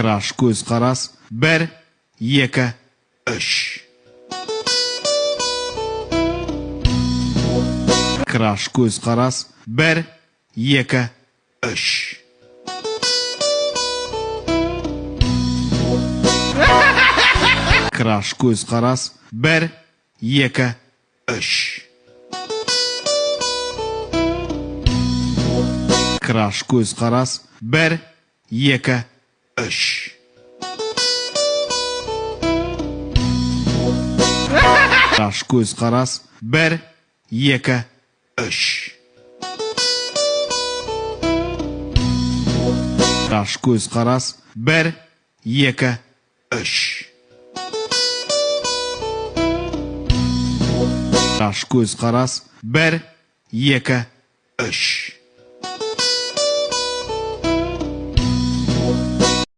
Краш көз қарас. 1, 2, 3. Краш көз қарас. 1, 2, 3. Краш көз қарас. 1, 2, 3. Краш көз қарас. 1, 2, 3. Краш көз қарас. 1, 2, 3. Краш көз қарас. 1, 2, 3. Краш көз қарас. 1, 2, 3.